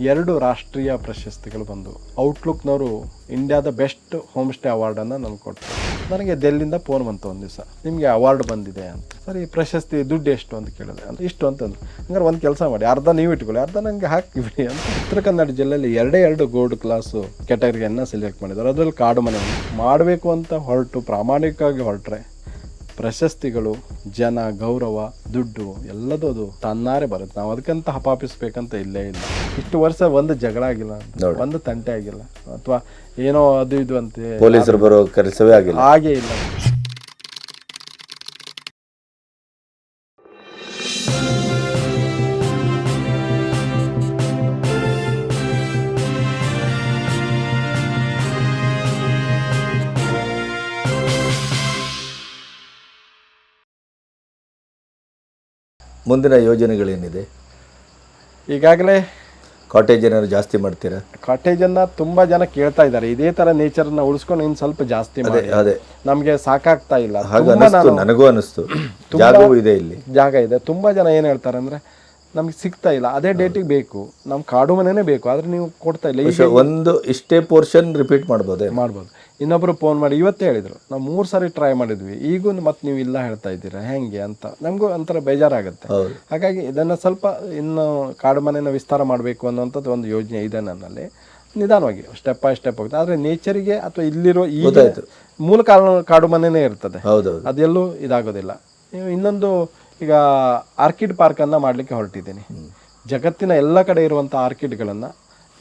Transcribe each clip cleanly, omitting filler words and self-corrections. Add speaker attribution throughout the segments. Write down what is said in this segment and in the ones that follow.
Speaker 1: 2 ರಾಷ್ಟ್ರೀಯ ಪ್ರಶಸ್ತಿಗಳು ಬಂದವು. ಔಟ್ಲುಕ್ನವರು ಇಂಡಿಯಾದ ಬೆಸ್ಟ್ ಹೋಮ್ ಸ್ಟೇ ಅವಾರ್ಡನ್ನು ನನಗೆ ಕೊಟ್ಟರು. ನನಗೆ ಡೆಲ್ಲಿಂದ ಫೋನ್ ಬಂತು ಒಂದು ದಿವಸ, ನಿಮಗೆ ಅವಾರ್ಡ್ ಬಂದಿದೆ ಅಂತ. ಸರಿ, ಪ್ರಶಸ್ತಿ ದುಡ್ಡು ಎಷ್ಟು ಅಂತ ಕೇಳಿದೆ. ಅಂತ ಇಷ್ಟು ಅಂತಂದ್ರು. ಹಂಗಾರೆ ಒಂದು ಕೆಲಸ ಮಾಡಿ, ಅರ್ಧ ನೀವು ಇಟ್ಕೊಳ್ಳಿ, ಅರ್ಧ ನನಗೆ ಹಾಕಿಬಿಡಿ ಅಂತ. ಉತ್ತರ ಕನ್ನಡ ಜಿಲ್ಲೆಯಲ್ಲಿ 2 ಗೋಲ್ಡ್ ಕ್ಲಾಸು ಕ್ಯಾಟಗರಿಯನ್ನು ಸೆಲೆಕ್ಟ್ ಮಾಡಿದ್ದಾರೆ. ಅದರಲ್ಲಿ ಕಾಡು ಮನೆ ಮಾಡಬೇಕು ಅಂತ ಹೊರಟು ಪ್ರಾಮಾಣಿಕವಾಗಿ ಹೊರಟ್ರೆ ಪ್ರಶಸ್ತಿಗಳು, ಜನ, ಗೌರವ, ದುಡ್ಡು ಎಲ್ಲದೂ ಅದು ತನ್ನಾರೆ ಬರುತ್ತೆ. ನಾವು ಅದಕ್ಕಂತ ಹಪಾಪಿಸ್ಬೇಕಂತ ಇಲ್ಲೇ ಇಲ್ಲ. ಇಷ್ಟು ವರ್ಷ ಒಂದು ಜಗಳ ಆಗಿಲ್ಲ, ಒಂದು ತಂಟೆ ಆಗಿಲ್ಲ, ಅಥವಾ ಏನೋ ಅದು ಇದು ಅಂತ
Speaker 2: ಪೊಲೀಸರು ಬರೋ ಕೆಲಸವೇ ಆಗಿಲ್ಲ,
Speaker 1: ಹಾಗೇ ಇಲ್ಲ.
Speaker 2: ಮುಂದಿನ ಯೋಜನೆಗಳೇನಿದೆ?
Speaker 1: ಈಗಾಗಲೇ
Speaker 2: ಕಾಟೇಜ್ ಏನಾದ್ರು ಜಾಸ್ತಿ ಮಾಡ್ತೀರಾ?
Speaker 1: ಕಾಟೇಜನ್ನು ತುಂಬ ಜನ ಕೇಳ್ತಾ ಇದ್ದಾರೆ. ಇದೇ ಥರ ನೇಚರನ್ನು ಉಳಿಸ್ಕೊಂಡು ಇನ್ನು ಸ್ವಲ್ಪ ಜಾಸ್ತಿ ಮಾಡಿ,
Speaker 2: ಅದೇ
Speaker 1: ನಮಗೆ ಸಾಕಾಗ್ತಾ ಇಲ್ಲ.
Speaker 2: ನನಗೂ ಅನಿಸ್ತು, ಜಾಗವೂ ಇದೆ, ಇಲ್ಲಿ
Speaker 1: ಜಾಗ ಇದೆ. ತುಂಬ ಜನ ಏನು ಹೇಳ್ತಾರೆ ಅಂದರೆ, ನಮ್ಗೆ ಸಿಗ್ತಾ ಇಲ್ಲ, ಅದೇ ಡೇಟಿಗೆ ಬೇಕು, ನಮ್ಮ ಕಾಡು ಮನೆನೇ ಬೇಕು, ಆದರೆ ನೀವು ಕೊಡ್ತಾ ಇಲ್ಲ. ಈಗ
Speaker 2: ಒಂದು ಇಷ್ಟೇ ಪೋರ್ಷನ್ ರಿಪೀಟ್ ಮಾಡ್ಬೋದು.
Speaker 1: ಇನ್ನೊಬ್ರು ಫೋನ್ ಮಾಡಿ ಇವತ್ತೇ ಹೇಳಿದರು, ನಾವು 3 ಸಾರಿ ಟ್ರೈ ಮಾಡಿದ್ವಿ, ಈಗೂ ಮತ್ತೆ ನೀವು ಇಲ್ಲ ಹೇಳ್ತಾ ಇದ್ದೀರಾ ಹೆಂಗೆ ಅಂತ. ನಮಗೂ ಒಂಥರ ಬೇಜಾರಾಗುತ್ತೆ. ಹಾಗಾಗಿ ಇದನ್ನು ಸ್ವಲ್ಪ ಇನ್ನು ಕಾಡು ಮನೆಯನ್ನು ವಿಸ್ತಾರ ಮಾಡಬೇಕು ಅನ್ನೋಂಥದ್ದು ಒಂದು ಯೋಜನೆ ಇದೆ ನನ್ನಲ್ಲಿ. ನಿಧಾನವಾಗಿ ಸ್ಟೆಪ್ ಬೈ ಸ್ಟೆಪ್ ಹೋಗುತ್ತೆ. ಆದರೆ ನೇಚರಿಗೆ ಅಥವಾ ಇಲ್ಲಿರೋ ಈ ಮೂಲ ಕಾಡು ಮನೆಯೇ ಇರ್ತದೆ, ಅದೆಲ್ಲೂ ಇದಾಗೋದಿಲ್ಲ. ಇನ್ನೊಂದು, ಈಗ ಆರ್ಕಿಡ್ ಪಾರ್ಕನ್ನು ಮಾಡಲಿಕ್ಕೆ ಹೊರಟಿದ್ದೀನಿ. ಜಗತ್ತಿನ ಎಲ್ಲ ಕಡೆ ಇರುವಂಥ ಆರ್ಕಿಡ್ಗಳನ್ನು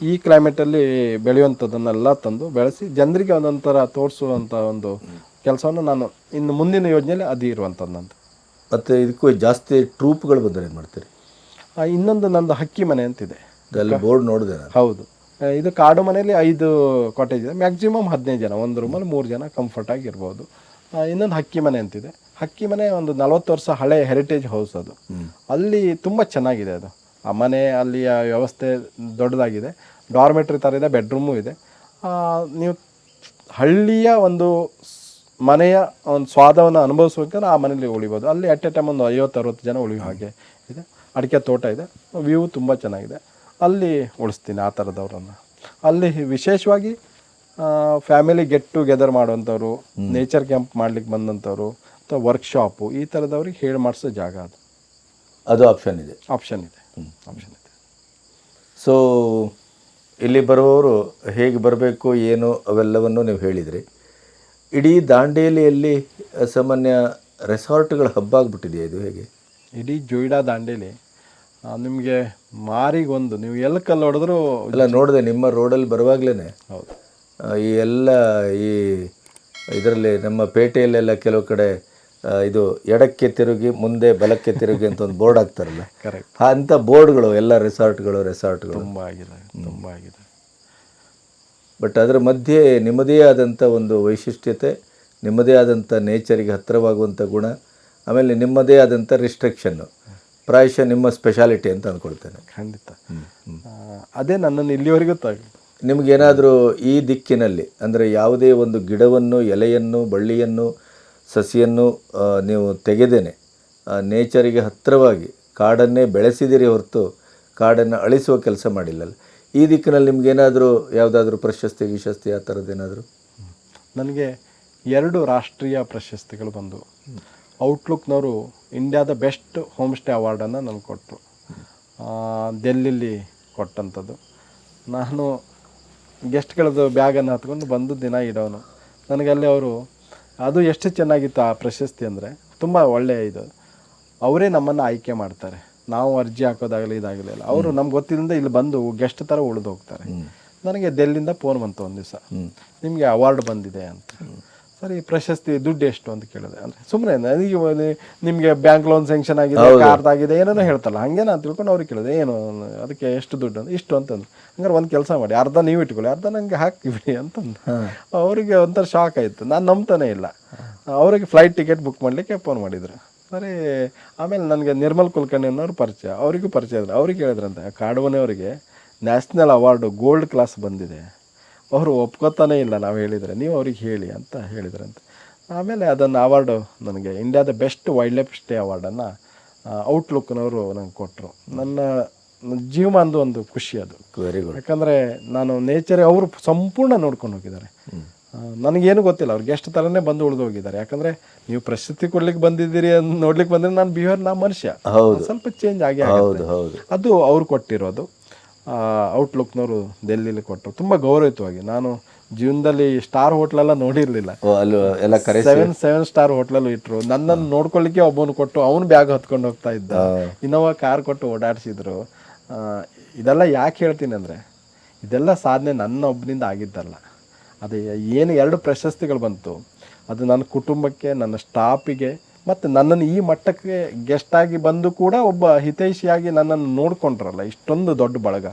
Speaker 1: ಈ ಕ್ಲೈಮೇಟಲ್ಲಿ ಬೆಳೆಯುವಂಥದ್ದನ್ನೆಲ್ಲ ತಂದು ಬೆಳೆಸಿ ಜನರಿಗೆ ಒಂದೊಂಥರ ತೋರಿಸುವಂಥ ಒಂದು ಕೆಲಸವನ್ನು ನಾನು ಇನ್ನು ಮುಂದಿನ ಯೋಜನೆಯಲ್ಲಿ ಅದು ಇರುವಂಥದ್ದು ನಂದು.
Speaker 2: ಮತ್ತು ಇದಕ್ಕೂ ಜಾಸ್ತಿ ಟ್ರೂಪ್ಗಳು ಬಂದರೆ ಏನು ಮಾಡ್ತೀರಿ?
Speaker 1: ಇನ್ನೊಂದು ನಂದು ಹಕ್ಕಿ ಮನೆ ಅಂತಿದೆ,
Speaker 2: ಅಲ್ಲಿ ಬೋರ್ಡ್ ನೋಡಿದೆ.
Speaker 1: ಹೌದು, ಇದು ಕಾಡು ಮನೆಯಲ್ಲಿ 5 ಕಾಟೇಜ್ ಇದೆ, ಮ್ಯಾಕ್ಸಿಮಮ್ 15 ಜನ, ಒಂದು ರೂಮಲ್ಲಿ 3 ಜನ ಕಂಫರ್ಟಾಗಿ ಇರ್ಬೋದು. ಇನ್ನೊಂದು ಹಕ್ಕಿ ಮನೆ ಅಂತಿದೆ. ಹಕ್ಕಿ ಮನೆ ಒಂದು 40 ವರ್ಷ ಹಳೆ ಹೆರಿಟೇಜ್ ಹೌಸ್ ಅದು. ಅಲ್ಲಿ ತುಂಬ ಚೆನ್ನಾಗಿದೆ ಅದು. ಆ ಮನೆ, ಅಲ್ಲಿಯ ವ್ಯವಸ್ಥೆ ದೊಡ್ಡದಾಗಿದೆ, ಡಾರ್ಮೆಟ್ರಿ ಥರ ಇದೆ, ಬೆಡ್ರೂಮು ಇದೆ. ನೀವು ಹಳ್ಳಿಯ ಒಂದು ಮನೆಯ ಒಂದು ಸ್ವಾದವನ್ನು ಅನುಭವಿಸ್ಬೇಕಂದ್ರೆ ಆ ಮನೇಲಿ ಉಳಿಬೋದು. ಅಲ್ಲಿ ಅಟ್ ಎ ಟೈಮ್ ಒಂದು 50-60 ಜನ ಉಳಿಯೋ ಹಾಗೆ ಇದೆ. ಅಡಿಕೆ ತೋಟ ಇದೆ, ವ್ಯೂ ತುಂಬ ಚೆನ್ನಾಗಿದೆ. ಅಲ್ಲಿ ಉಳಿಸ್ತೀನಿ ಆ ಥರದವ್ರನ್ನು. ಅಲ್ಲಿ ವಿಶೇಷವಾಗಿ ಫ್ಯಾಮಿಲಿ ಗೆಟ್ ಟುಗೆದರ್ ಮಾಡುವಂಥವ್ರು, ನೇಚರ್ ಕ್ಯಾಂಪ್ ಮಾಡ್ಲಿಕ್ಕೆ ಬಂದಂಥವ್ರು, ಅಥವಾ ವರ್ಕ್ಶಾಪು, ಈ ಥರದವ್ರಿಗೆ ಹೇಳಿ ಮಾಡಿಸೋ ಜಾಗ ಅದು.
Speaker 2: ಅದು ಆಪ್ಷನ್ ಇದೆ. ಸೊ ಇಲ್ಲಿ ಬರುವವರು ಹೇಗೆ ಬರಬೇಕು ಏನು ಅವೆಲ್ಲವನ್ನು ನೀವು ಹೇಳಿದ್ರಿ. ಇಡೀ ದಾಂಡೇಲಿಯಲ್ಲಿ ಸಾಮಾನ್ಯ ರೆಸಾರ್ಟ್ಗಳ ಹಬ್ಬ ಆಗಿಬಿಟ್ಟಿದೆಯಾ ಇದು? ಹೇಗೆ
Speaker 1: ಇಡೀ ಜೋಯಿಡಾ ದಾಂಡೇಲಿ ನಿಮಗೆ ಮಾರಿಗೊಂದು, ನೀವು ಎಲ್ಲಿ ಕಲ್ಲು ಹೊಡೆದ್ರು
Speaker 2: ಎಲ್ಲ ನೋಡಿದೆ. ನಿಮ್ಮ ರೋಡಲ್ಲಿ ಬರುವಾಗಲೇ
Speaker 1: ಹೌದು,
Speaker 2: ಈ ಎಲ್ಲ ಈ ಇದರಲ್ಲಿ ನಮ್ಮ ಪೇಟೆಯಲ್ಲೆಲ್ಲ ಕೆಲವು ಕಡೆ ಇದು ಎಡಕ್ಕೆ ತಿರುಗಿ ಮುಂದೆ ಬಲಕ್ಕೆ ತಿರುಗಿ ಅಂತ ಒಂದು ಬೋರ್ಡ್ ಹಾಕ್ತಾರಲ್ಲ,
Speaker 1: ಕರೆಕ್ಟ್,
Speaker 2: ಅಂಥ ಬೋರ್ಡ್ಗಳು ಎಲ್ಲ ರೆಸಾರ್ಟ್ಗಳು
Speaker 1: ತುಂಬ ಆಗಿದೆ.
Speaker 2: ಬಟ್ ಅದರ ಮಧ್ಯೆ ನಿಮ್ಮದೇ ಆದಂಥ ಒಂದು ವೈಶಿಷ್ಟ್ಯತೆ, ನಿಮ್ಮದೇ ಆದಂಥ ನೇಚರಿಗೆ ಹತ್ತಿರವಾಗುವಂಥ ಗುಣ, ಆಮೇಲೆ ನಿಮ್ಮದೇ ಆದಂಥ ರಿಸ್ಟ್ರಿಕ್ಷನ್ನು ಪ್ರಾಯಶಃ ನಿಮ್ಮ ಸ್ಪೆಷಾಲಿಟಿ ಅಂತ ಅಂದ್ಕೊಳ್ತೇನೆ.
Speaker 1: ಖಂಡಿತ ಅದೇ ನನ್ನನ್ನು ಇಲ್ಲಿವರೆಗೂ
Speaker 2: ನಿಮಗೇನಾದರೂ ಈ ದಿಕ್ಕಿನಲ್ಲಿ ಅಂದರೆ ಯಾವುದೇ ಒಂದು ಗಿಡವನ್ನು, ಎಲೆಯನ್ನು, ಬಳ್ಳಿಯನ್ನು, ಸಸಿಯನ್ನು ನೀವು ತೆಗೆದೇನೆ ನೇಚರಿಗೆ ಹತ್ತಿರವಾಗಿ ಕಾಡನ್ನೇ ಬೆಳೆಸಿದಿರಿ ಹೊರತು ಕಾಡನ್ನು ಅಳಿಸುವ ಕೆಲಸ ಮಾಡಿಲ್ಲಲ್ಲ. ಈ ದಿಕ್ಕಿನಲ್ಲಿ ನಿಮಗೇನಾದರೂ ಯಾವುದಾದ್ರೂ ಪ್ರಶಸ್ತಿ ಆ ಥರದ್ದೇನಾದರೂ?
Speaker 1: ನನಗೆ 2 ರಾಷ್ಟ್ರೀಯ ಪ್ರಶಸ್ತಿಗಳು ಬಂದವು. ಔಟ್ಲುಕ್ನವರು ಇಂಡಿಯಾದ ಬೆಸ್ಟ್ ಹೋಮ್ ಸ್ಟೇ ಅವಾರ್ಡನ್ನು ನನಗೆ ಕೊಟ್ಟರು, ಡೆಲ್ಲಿಲಿ ಕೊಟ್ಟಂಥದ್ದು. ನಾನು ಗೆಸ್ಟ್ಗಳದ್ದು ಬ್ಯಾಗನ್ನು ಹತ್ಕೊಂಡು ಬಂದು ದಿನ ಇಡೋನು. ನನಗಲ್ಲಿ ಅವರು, ಅದು ಎಷ್ಟು ಚೆನ್ನಾಗಿತ್ತು ಆ ಪ್ರಶಸ್ತಿ ಅಂದರೆ, ತುಂಬ ಒಳ್ಳೆಯ ಇದು. ಅವರೇ ನಮ್ಮನ್ನು ಆಯ್ಕೆ ಮಾಡ್ತಾರೆ, ನಾವು ಅರ್ಜಿ ಹಾಕೋದಾಗಲಿ ಇದಾಗಲಿಲ್ಲ. ಅವರು ನಮ್ಗೆ ಗೊತ್ತಿಲ್ಲದೆ ಇಲ್ಲಿ ಬಂದು ಗೆಸ್ಟ್ ಥರ ಉಳಿದು ಹೋಗ್ತಾರೆ. ನನಗೆ ಡೆಲ್ಲಿಂದ ಫೋನ್ ಬಂತು ಒಂದು ದಿವಸ, ನಿಮಗೆ ಅವಾರ್ಡ್ ಬಂದಿದೆ ಅಂತ. ಸರಿ, ಪ್ರಶಸ್ತಿ ದುಡ್ಡು ಎಷ್ಟು ಅಂತ ಕೇಳಿದೆ. ಅಂದರೆ ಸುಮ್ಮನೆ ನನಗೆ ನಿಮಗೆ ಬ್ಯಾಂಕ್ ಲೋನ್ ಸ್ಯಾಂಕ್ಷನ್ ಆಗಿದೆ, ಕಾರ್ದಾಗಿದೆ, ಏನೇನೋ ಹೇಳ್ತಲ್ಲ, ಹಾಗೆ ನಾನು ತಿಳ್ಕೊಂಡು ಅವ್ರಿಗೆ ಕೇಳಿದೆ, ಏನು ಅದಕ್ಕೆ ಎಷ್ಟು ದುಡ್ಡು ಅಂತ. ಇಷ್ಟು ಅಂತಂದು. ಹಂಗಾರೆ ಒಂದು ಕೆಲಸ ಮಾಡಿ, ಅರ್ಧ ನೀವು ಇಟ್ಕೊಳ್ಳಿ, ಅರ್ಧ ನನಗೆ ಹಾಕಿಬಿಡಿ ಅಂತಂದು. ಅವರಿಗೆ ಒಂಥರ ಶಾಕ್ ಆಯಿತು, ನಾನು ನಂಬ್ತಾನೆ ಇಲ್ಲ. ಅವರಿಗೆ ಫ್ಲೈಟ್ ಟಿಕೆಟ್ ಬುಕ್ ಮಾಡಲಿಕ್ಕೆ ಫೋನ್ ಮಾಡಿದರು. ಸರಿ, ಆಮೇಲೆ ನನಗೆ ನಿರ್ಮಲ್ ಕುಲಕರ್ಣಿ ಅನ್ನೋರು ಪರಿಚಯ, ಅವರಿಗೂ ಪರಿಚಯ ಇದ್ರು. ಅವ್ರಿಗೆ ಹೇಳಿದ್ರಂತೆ, ಕಾಡುಮನೆಯವರಿಗೆ ನ್ಯಾಷನಲ್ ಅವಾರ್ಡು ಗೋಲ್ಡ್ ಕ್ಲಾಸ್ ಬಂದಿದೆ, ಅವರು ಒಪ್ಕೋತಾನೇ ಇಲ್ಲ ನಾವು ಹೇಳಿದರೆ, ನೀವು ಅವ್ರಿಗೆ ಹೇಳಿ ಅಂತ ಹೇಳಿದ್ರಂತೆ. ಆಮೇಲೆ ಅದನ್ನು ಅವಾರ್ಡು ನನಗೆ ಇಂಡಿಯಾದ ಬೆಸ್ಟ್ ವೈಲ್ಡ್ ಲೈಫ್ ಸ್ಟೇ ಅವಾರ್ಡನ್ನು ಔಟ್ಲುಕ್ನವರು ನನಗೆ ಕೊಟ್ಟರು. ನನ್ನ ಜೀವಮಾನದ ಒಂದು ಖುಷಿ ಅದು.
Speaker 2: Very good.
Speaker 1: ಯಾಕಂದರೆ ನಾನು ನೇಚರ್ ಅವರು ಸಂಪೂರ್ಣ ನೋಡ್ಕೊಂಡು ಹೋಗಿದ್ದಾರೆ. ನನಗೇನು ಗೊತ್ತಿಲ್ಲ, ಅವ್ರು ಗೆಸ್ಟ್ ಥರನೇ ಬಂದು ಉಳಿದು ಹೋಗಿದ್ದಾರೆ. ಯಾಕಂದರೆ ನೀವು ಪ್ರಶಸ್ತಿ ಕೊಡ್ಲಿಕ್ಕೆ ಬಂದಿದ್ದೀರಿ ಅಂತ ನೋಡ್ಲಿಕ್ಕೆ ಬಂದರೆ ನಾನು ಬಿಹೇವಿಯರ್, ನಾ ಮನುಷ್ಯ ಸ್ವಲ್ಪ ಚೇಂಜ್ ಆಗಿ ಅದು ಅವ್ರು ಕೊಟ್ಟಿರೋದು. ಔಟ್ಲುಕ್ನವರು ಡೆಲ್ಲಿಲಿ ಕೊಟ್ಟರು ತುಂಬ ಗೌರವಿತವಾಗಿ. ನಾನು ಜೀವನದಲ್ಲಿ ಸ್ಟಾರ್ ಹೋಟ್ಲೆಲ್ಲ ನೋಡಿರಲಿಲ್ಲ. 7 ಸ್ಟಾರ್ ಹೋಟ್ಲಲ್ಲೂ ಇಟ್ಟರು. ನನ್ನನ್ನು ನೋಡ್ಕೊಳ್ಳಿಕ್ಕೆ ಒಬ್ಬನು ಕೊಟ್ಟು ಅವನು ಬ್ಯಾಗ್ ಹೊತ್ಕೊಂಡು ಹೋಗ್ತಾ ಇದ್ದ, ಇನ್ನೋವಾ ಕಾರ್ ಕೊಟ್ಟು ಓಡಾಡಿಸಿದ್ರು. ಇದೆಲ್ಲ ಯಾಕೆ ಹೇಳ್ತೀನಿ ಅಂದರೆ, ಇದೆಲ್ಲ ಸಾಧನೆ ನನ್ನ ಒಬ್ಬನಿಂದ ಆಗಿದ್ದಲ್ಲ. ಅದು ಏನು 2 ಪ್ರಶಸ್ತಿಗಳು ಬಂತು, ಅದು ನನ್ನ ಕುಟುಂಬಕ್ಕೆ, ನನ್ನ ಸ್ಟಾಫಿಗೆ, ಮತ್ತು ನನ್ನನ್ನು ಈ ಮಟ್ಟಕ್ಕೆ ಗೆಸ್ಟಾಗಿ ಬಂದು ಕೂಡ ಒಬ್ಬ ಹಿತೈಷಿಯಾಗಿ ನನ್ನನ್ನು ನೋಡ್ಕೊಂಡ್ರಲ್ಲ ಇಷ್ಟೊಂದು ದೊಡ್ಡ ಬಳಗ,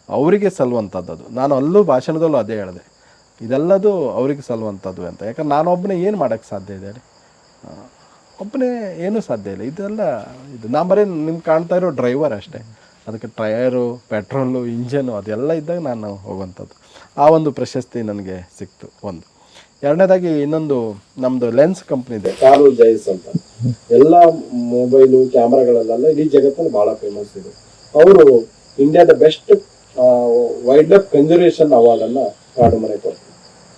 Speaker 1: ಅವರಿಗೆ ಸಲ್ಲುವಂಥದ್ದು. ಅದು ನಾನು ಅಲ್ಲೂ ಭಾಷಣದಲ್ಲೂ ಅದೇ ಹೇಳಿದೆ, ಇದೆಲ್ಲದು ಅವರಿಗೆ ಸಲ್ಲುವಂಥದ್ದು ಅಂತ. ಯಾಕಂದ್ರೆ ನಾನು ಒಬ್ಬನೇ ಏನು ಮಾಡೋಕ್ಕೆ ಸಾಧ್ಯ ಇದೆ ಹೇಳಿ? ಒಬ್ಬನೇ ಏನೂ ಸಾಧ್ಯ ಇಲ್ಲ. ಇದೆಲ್ಲ ನಾ ಬರೀ ನಿಮ್ಗೆ ಕಾಣ್ತಾ ಇರೋ ಡ್ರೈವರ್ ಅಷ್ಟೇ. ಅದಕ್ಕೆ ಟಯರು, ಪೆಟ್ರೋಲು, ಇಂಜನು ಅದೆಲ್ಲ ಇದ್ದಾಗ ನಾನು ಹೋಗುವಂಥದ್ದು. ಆ ಒಂದು ಪ್ರಶಸ್ತಿ ನನಗೆ ಸಿಕ್ತು ಒಂದು. ಎರಡನೇದಾಗಿ ಇನ್ನೊಂದು ನಮ್ಮದು ಲೆನ್ಸ್ ಕಂಪ್ನಿ ಇದೆ, ಕಾರ್ಲ್ ಜೈಸ್ ಅಂತ. ಎಲ್ಲ ಮೊಬೈಲು ಕ್ಯಾಮ್ರಾಗಳಲ್ಲೆಲ್ಲ ಇಡೀ ಜಗತ್ತಲ್ಲಿ ಭಾಳ ಫೇಮಸ್ ಇದೆ. ಅವರು ಇಂಡಿಯಾದ best wild life conservation ಅವಾರ್ಡನ್ನು Kadumane ಕೊಟ್ಟರು.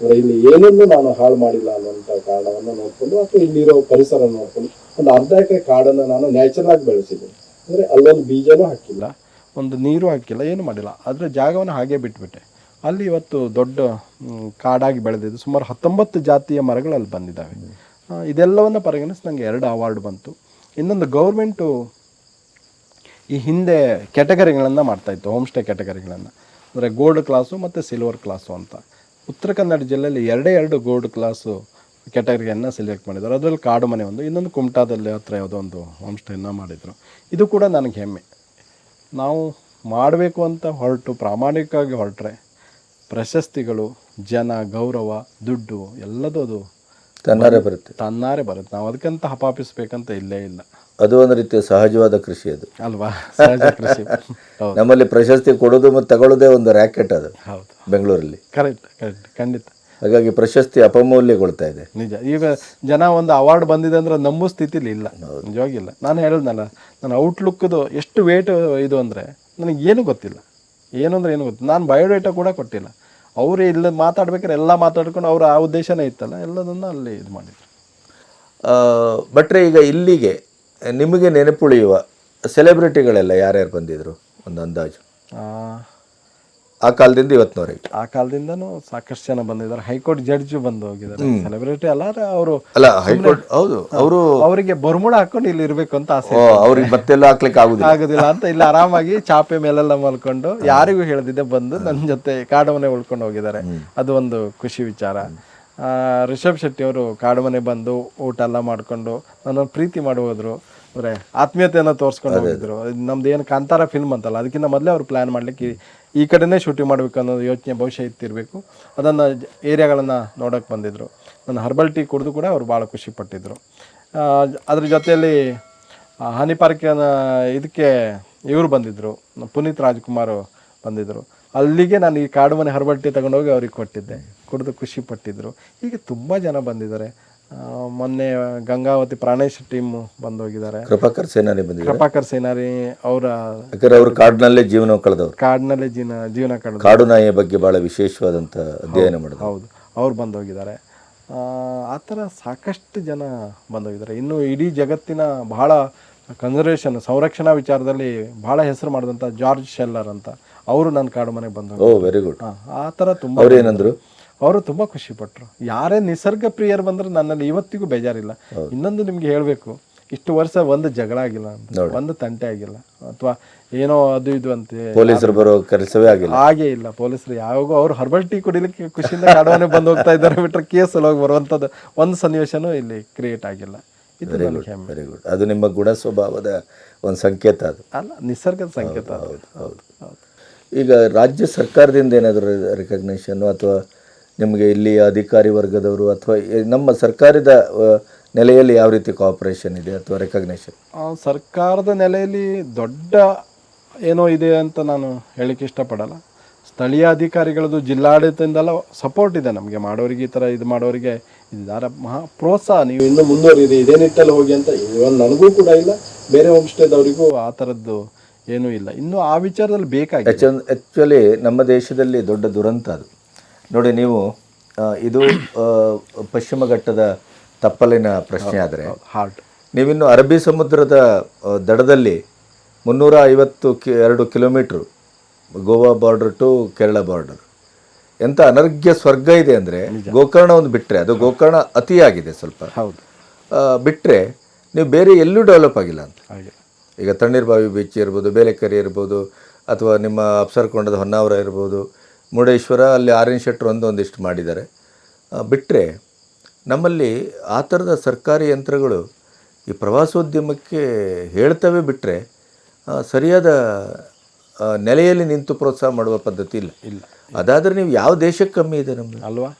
Speaker 1: ಇಲ್ಲಿ ಏನನ್ನೂ ನಾನು ಹಾಳು ಮಾಡಿಲ್ಲ ಅನ್ನೋಂಥ ಕಾರಣವನ್ನು ನೋಡಿಕೊಂಡು, ಅಥವಾ ಇಲ್ಲಿರೋ ಪರಿಸರ ನೋಡಿಕೊಂಡು ಒಂದು ಅರ್ಧ ಎಕರೆ ಕಾಡನ್ನು ನಾನು ನ್ಯಾಚುರಲ್ ಆಗಿ ಬೆಳೆಸಿದ್ದೀನಿ. ಅಂದರೆ ಅಲ್ಲೊಂದು ಬೀಜನೂ ಹಾಕಿಲ್ಲ, ಒಂದು ನೀರು ಹಾಕಿಲ್ಲ, ಏನು ಮಾಡಿಲ್ಲ. ಅದರ ಜಾಗವನ್ನು ಹಾಗೆ ಬಿಟ್ಬಿಟ್ಟೆ. ಅಲ್ಲಿ ಇವತ್ತು ದೊಡ್ಡ ಕಾಡಾಗಿ ಬೆಳೆದಿದ್ದು ಸುಮಾರು 19 ಜಾತಿಯ ಮರಗಳು ಅಲ್ಲಿ ಬಂದಿದ್ದಾವೆ. ಇದೆಲ್ಲವನ್ನು ಪರಿಗಣಿಸಿ ನನಗೆ 2 ಅವಾರ್ಡ್ ಬಂತು. ಇನ್ನೊಂದು ಗೌರ್ಮೆಂಟು ಈ ಹಿಂದೆ ಕ್ಯಾಟಗರಿಗಳನ್ನು ಮಾಡ್ತಾಯಿತ್ತು, ಹೋಮ್ ಸ್ಟೇ ಕ್ಯಾಟಗರಿಗಳನ್ನು. ಅಂದರೆ ಗೋಲ್ಡ್ ಕ್ಲಾಸು ಮತ್ತು ಸಿಲ್ವರ್ ಕ್ಲಾಸು ಅಂತ. ಉತ್ತರ ಕನ್ನಡ ಜಿಲ್ಲೆಯಲ್ಲಿ 2 ಗೋಲ್ಡ್ ಕ್ಲಾಸು ಕ್ಯಾಟಗರಿಯನ್ನು ಸೆಲೆಕ್ಟ್ ಮಾಡಿದ್ದಾರೆ. ಅದರಲ್ಲಿ ಕಾಡು ಮನೆ ಒಂದು, ಇನ್ನೊಂದು ಕುಮಟಾದಲ್ಲಿ ಹತ್ರ ಯಾವುದೋ ಒಂದು ಹೋಮ್ ಸ್ಟೇನ ಮಾಡಿದರು. ಇದು ಕೂಡ ನನಗೆ ಹೆಮ್ಮೆ. ನಾವು ಮಾಡಬೇಕು ಅಂತ ಹೊರಟು ಪ್ರಾಮಾಣಿಕವಾಗಿ ಹೊರಟ್ರೆ ಪ್ರಶಸ್ತಿಗಳು, ಜನ, ಗೌರವ, ದುಡ್ಡು ಎಲ್ಲದೂ ಅದು
Speaker 2: ತನ್ನಾರೇ ಬರುತ್ತೆ.
Speaker 1: ನಾವು ಅದಕ್ಕಂತ ಹಪಾಪಿಸ್ಬೇಕಂತ ಇಲ್ಲೇ ಇಲ್ಲ.
Speaker 2: ಅದು ಒಂದು ರೀತಿಯ ಸಹಜವಾದ ಕೃಷಿ ಅದು
Speaker 1: ಅಲ್ವಾ, ಸಹಜ ಕೃಷಿ.
Speaker 2: ನಮ್ಮಲ್ಲಿ ಪ್ರಶಸ್ತಿ ಕೊಡೋದು ಮತ್ತು ತಗೊಳ್ಳೋದೇ ಒಂದು ರ್ಯಾಕೆಟ್ ಅದು.
Speaker 1: ಹೌದು,
Speaker 2: ಬೆಂಗಳೂರಲ್ಲಿ.
Speaker 1: ಕರೆಕ್ಟ್, ಖಂಡಿತ.
Speaker 2: ಹಾಗಾಗಿ ಪ್ರಶಸ್ತಿ ಅಪಮೌಲ್ಯಗೊಳ್ತಾ ಇದೆ.
Speaker 1: ನಿಜ. ಈಗ ಜನ ಒಂದು ಅವಾರ್ಡ್ ಬಂದಿದೆ ಅಂದ್ರೆ ನಂಬೋ ಸ್ಥಿತಿಲಿ ಇಲ್ಲ, ನಿಜವಾಗಿಲ್ಲ. ನಾನು ಹೇಳಿದ್ನಲ್ಲ, ನನ್ನ ಔಟ್ಲುಕ್ದು ಎಷ್ಟು ವೇಟ್ ಇದು ಅಂದರೆ ನನಗೇನು ಗೊತ್ತಿಲ್ಲ. ಏನು ಅಂದರೆ ಏನು ಗೊತ್ತಿಲ್ಲ. ನಾನು ಬಯೋಡೇಟಾ ಕೂಡ ಕೊಟ್ಟಿಲ್ಲ. ಅವರು ಇಲ್ಲ ಮಾತಾಡ್ಬೇಕಾದ್ರೆ ಎಲ್ಲ ಮಾತಾಡ್ಕೊಂಡು ಅವ್ರ ಆ ಉದ್ದೇಶನೇ ಇತ್ತಲ್ಲ, ಎಲ್ಲದನ್ನು ಅಲ್ಲಿ ಇದು ಮಾಡಿದ್ರು.
Speaker 2: ಭಟ್ರೆ, ಈಗ ಇಲ್ಲಿಗೆ ನಿಮಗೆ ನೆನಪುಳಿಯುವ ಸೆಲೆಬ್ರಿಟಿಗಳೆಲ್ಲ ಯಾರ್ಯಾರು ಬಂದಿದ್ರು ಒಂದು ಅಂದಾಜು? ಆ ಕಾಲದಿಂದ ಇವತ್ತಿನವರೆಗೆ?
Speaker 1: ಆ ಕಾಲದಿಂದನೂ ಸಾಕಷ್ಟು ಜನ ಬಂದಿದ್ದಾರೆ. ಹೈಕೋರ್ಟ್ ಜಡ್ಜು ಬಂದು ಹೋಗಿದ್ದಾರೆ. ಸೆಲೆಬ್ರಿಟಿ ಅಲ್ಲ ಅವರು,
Speaker 2: ಅಲ್ಲ ಹೈಕೋರ್ಟ್. ಹೌದು,
Speaker 1: ಅವರಿಗೆ ಬರ್ಮುಡ ಹಾಕೊಂಡು ಇಲ್ಲಿ ಇರಬೇಕು ಅಂತ ಆಸೆ,
Speaker 2: ಅವ್ರಿಗೆ ಮತ್ತೆಲ್ಲ ಹಾಕ್ಲಿಕ್ಕೆ
Speaker 1: ಆಗುದಿಲ್ಲ ಅಂತ ಇಲ್ಲಿ ಆರಾಮಾಗಿ ಚಾಪೆ ಮೇಲೆಲ್ಲ ಮಲ್ಕೊಂಡು ಯಾರಿಗೂ ಹೇಳದಿದ್ದೆ ಬಂದು ನನ್ನ ಜೊತೆ ಕಾಡುಮನೆ ಉಳ್ಕೊಂಡು ಹೋಗಿದ್ದಾರೆ. ಅದು ಒಂದು ಖುಷಿ ವಿಚಾರ. ರಿಷಬ್ ಶೆಟ್ಟಿ ಅವರು ಕಾಡುಮನೆ ಬಂದು ಊಟ ಎಲ್ಲ ಮಾಡಿಕೊಂಡು ನನ್ನನ್ನು ಪ್ರೀತಿ ಮಾಡಿ ಹೋದ್ರು. ಅಂದರೆ ಆತ್ಮೀಯತೆಯನ್ನು ತೋರಿಸ್ಕೊಂಡು ಹೋಗಿದ್ರು. ನಮ್ದು ಏನು ಕಾಂತಾರ ಫಿಲ್ಮ್ ಅಂತಲ್ಲ, ಅದಕ್ಕಿಂತ ಮೊದಲೇ ಅವ್ರು ಪ್ಲ್ಯಾನ್ ಮಾಡಲಿಕ್ಕೆ ಈ ಕಡೆನೇ ಶೂಟಿಂಗ್ ಮಾಡಬೇಕು ಅನ್ನೋದು ಯೋಚನೆ ಬಹುಶಃ ಇತ್ತಿರಬೇಕು. ಅದನ್ನು ಏರಿಯಾಗಳನ್ನು ನೋಡೋಕ್ಕೆ ಬಂದಿದ್ದರು. ನನ್ನ ಹರ್ಬಲ್ ಟೀ ಕುಡಿದು ಕೂಡ ಅವರು ಭಾಳ ಖುಷಿಪಟ್ಟಿದ್ದರು. ಅದ್ರ ಜೊತೆಯಲ್ಲಿ ಹನಿ ಪಾರ್ಕಿನ ಇದಕ್ಕೆ ಇವರು ಬಂದಿದ್ದರು, ಪುನೀತ್ ರಾಜ್ಕುಮಾರ್ ಬಂದಿದ್ದರು. ಅಲ್ಲಿಗೆ ನಾನು ಈ ಕಾಡುಮನೆ ಹರ್ಬಲ್ ಟೀ ತಗೊಂಡೋಗಿ ಅವ್ರಿಗೆ ಕೊಟ್ಟಿದ್ದೆ, ಕುಡಿದು ಖುಷಿಪಟ್ಟಿದ್ದರು. ಹೀಗೆ ತುಂಬ ಜನ ಬಂದಿದ್ದಾರೆ. ಮೊನ್ನೆ ಗಂಗಾವತಿ ಪ್ರಾಣೇಶ್ ಟೀಮ್ ಬಂದೋಗಿದ್ದಾರೆ.
Speaker 2: ಕೃಪಾಕರ್
Speaker 1: ಸೇನಾರಿ ಅವರ
Speaker 2: ಕಾಡಿನಲ್ಲೇ ಜೀವನ ಕಳೆದವರು,
Speaker 1: ಕಾಡಿನಲ್ಲೇ ಜೀವನ ಕಳೆದ
Speaker 2: ಕಾಡು ನಾಯಿಯ ಬಗ್ಗೆ ಬಹಳ ವಿಶೇಷವಾದಂಥ ಅಧ್ಯಯನ ಮಾಡಿದ್ರು.
Speaker 1: ಹೌದು, ಅವ್ರು ಬಂದೋಗಿದ್ದಾರೆ. ಆ ಥರ ಸಾಕಷ್ಟು ಜನ ಬಂದೋಗಿದ್ದಾರೆ. ಇನ್ನು ಇಡೀ ಜಗತ್ತಿನ ಬಹಳ ಕನ್ಸರ್ವೇಷನ್, ಸಂರಕ್ಷಣಾ ವಿಚಾರದಲ್ಲಿ ಭಾಳ ಹೆಸರು ಮಾಡಿದಂಥ ಜಾರ್ಜ್ ಶೆಲ್ಲರ್ ಅಂತ, ಅವರು ನನ್ನ ಕಾಡುಮನೆಗೆ ಬಂದೋಗಿ.
Speaker 2: Very good.
Speaker 1: ಆ ಥರ ತುಂಬ.
Speaker 2: ಅವ್ರು ಏನಂದ್ರು?
Speaker 1: ಅವರು ತುಂಬ ಖುಷಿಪಟ್ಟರು. ಯಾರೇ ನಿಸರ್ಗ ಪ್ರಿಯರು ಬಂದರೆ ನನ್ನಲ್ಲಿ ಇವತ್ತಿಗೂ ಬೇಜಾರಿಲ್ಲ. ಇನ್ನೊಂದು ನಿಮ್ಗೆ ಹೇಳಬೇಕು, ಇಷ್ಟು ವರ್ಷ ಒಂದು ಜಗಳ ಆಗಿಲ್ಲ, ಒಂದು ತಂಟೆ ಆಗಿಲ್ಲ, ಅಥವಾ ಏನೋ ಅದು ಇದು ಅಂತ
Speaker 2: ಪೊಲೀಸರು ಬರೋ ಕೆಲಸವೇ ಆಗಿಲ್ಲ.
Speaker 1: ಹಾಗೇ ಇಲ್ಲ. ಪೊಲೀಸರು ಯಾವಾಗೂ ಅವ್ರು ಹರ್ಬಲ್ ಟೀ ಕುಡಿಲಿಕ್ಕೆ ಖುಷಿಯಿಂದ ಕಾಡುಮನೆ ಬಂದು ಹೋಗ್ತಾ ಇದ್ದಾರೆ ಬಿಟ್ಟರೆ ಕೇಸಲ್ಲಿ ಹೋಗಿ ಬರುವಂಥದ್ದು ಒಂದು ಸನ್ನಿವೇಶನೂ ಇಲ್ಲಿ ಕ್ರಿಯೇಟ್ ಆಗಿಲ್ಲ. ಇದು
Speaker 2: ವೆರಿ ಗುಡ್. ಅದು ನಿಮ್ಮ ಗುಣ ಸ್ವಭಾವದ ಒಂದು ಸಂಕೇತ, ಅದು
Speaker 1: ಅಲ್ಲ, ನಿಸರ್ಗದ ಸಂಕೇತ.
Speaker 2: ಹೌದು. ಈಗ ರಾಜ್ಯ ಸರ್ಕಾರದಿಂದ ಏನಾದರೂ ರೆಕಗ್ನೇಷನ್ನು ಅಥವಾ ನಿಮಗೆ ಇಲ್ಲಿ ಅಧಿಕಾರಿ ವರ್ಗದವರು ಅಥವಾ ನಮ್ಮ ಸರ್ಕಾರದ ನೆಲೆಯಲ್ಲಿ ಯಾವ ರೀತಿ ಕೋಆಪರೇಷನ್ ಇದೆ ಅಥವಾ ರೆಕಗ್ನೇಷನ್?
Speaker 1: ಸರ್ಕಾರದ ನೆಲೆಯಲ್ಲಿ ದೊಡ್ಡ ಏನೋ ಇದೆ ಅಂತ ನಾನು ಹೇಳಲಿಕ್ಕೆ ಇಷ್ಟಪಡಲ್ಲ. ಸ್ಥಳೀಯ ಅಧಿಕಾರಿಗಳದ್ದು, ಜಿಲ್ಲಾಡಳಿತದಿಂದೆಲ್ಲ ಸಪೋರ್ಟ್ ಇದೆ ನಮಗೆ. ಮಾಡೋರಿಗೆ, ಈ ಥರ ಇದು ಮಾಡೋರಿಗೆ ಇದಾರ ಮಹಾ ಪ್ರೋತ್ಸಾಹ, ನೀವು ಇನ್ನೂ ಮುಂದುವರಿರಿ, ಇದೇ ನಿಟ್ಟಲ್ಲಿ ಹೋಗಿ ಅಂತ. ಇವನ್ ನನಗೂ ಕೂಡ ಇಲ್ಲ, ಬೇರೆ ಹೋಮ್ ಸ್ಟೇದವರಿಗೂ ಆ ಥರದ್ದು ಏನೂ ಇಲ್ಲ. ಇನ್ನೂ ಆ ವಿಚಾರದಲ್ಲಿ ಬೇಕಾಗಿದೆ.
Speaker 2: ಆ್ಯಕ್ಚುಲಿ ನಮ್ಮ ದೇಶದಲ್ಲಿ ದೊಡ್ಡ ದುರಂತ ಅದು. ನೋಡಿ ನೀವು ಇದು ಪಶ್ಚಿಮ ಘಟ್ಟದ ತಪ್ಪಲಿನ ಪ್ರಶ್ನೆ ಆದರೆ
Speaker 1: ಹಾರ್ಟ್
Speaker 2: ನೀವಿನ್ನು ಅರಬ್ಬಿ ಸಮುದ್ರದ ದಡದಲ್ಲಿ 352 kilometre Goa border to Kerala border ಎಂಥ ಅನರ್ಘ್ಯ ಸ್ವರ್ಗ ಇದೆ ಅಂದರೆ ಗೋಕರ್ಣ ಒಂದು ಬಿಟ್ಟರೆ, ಅದು ಗೋಕರ್ಣ ಅತಿಯಾಗಿದೆ ಸ್ವಲ್ಪ,
Speaker 1: ಹೌದು,
Speaker 2: ಬಿಟ್ಟರೆ ನೀವು ಬೇರೆ ಎಲ್ಲೂ ಡೆವಲಪ್ ಆಗಿಲ್ಲ ಅಂತ.
Speaker 1: ಹಾಗೆ
Speaker 2: ಈಗ ತಣ್ಣೀರ್ಬಾವಿ ಬೀಚ್ ಇರ್ಬೋದು, ಬೇಲೆಕೆರೆ ಇರ್ಬೋದು, ಅಥವಾ ನಿಮ್ಮ ಅಪ್ಸರಕೊಂಡದ ಹೊನ್ನಾವರ ಇರ್ಬೋದು, ಮುರುಡೇಶ್ವರ ಅಲ್ಲಿ ಆರ್ಯನ್ ಶೆಟ್ಟರು ಒಂದಿಷ್ಟು ಮಾಡಿದ್ದಾರೆ. ಬಿಟ್ಟರೆ ನಮ್ಮಲ್ಲಿ ಆ ಥರದ ಸರ್ಕಾರಿ ಯಂತ್ರಗಳು ಈ ಪ್ರವಾಸೋದ್ಯಮಕ್ಕೆ ಹೇಳ್ತವೆ, ಬಿಟ್ಟರೆ ಸರಿಯಾದ ನೆಲೆಯಲ್ಲಿ ನಿಂತು ಪ್ರೋತ್ಸಾಹ ಮಾಡುವ ಪದ್ಧತಿ ಇಲ್ಲ. ಅದಾದರೆ ನೀವು ಯಾವ ದೇಶಕ್ಕೆ ಕಮ್ಮಿ ಇದೆ ನಮ್ಮದು
Speaker 1: ಅಲ್ವಾ?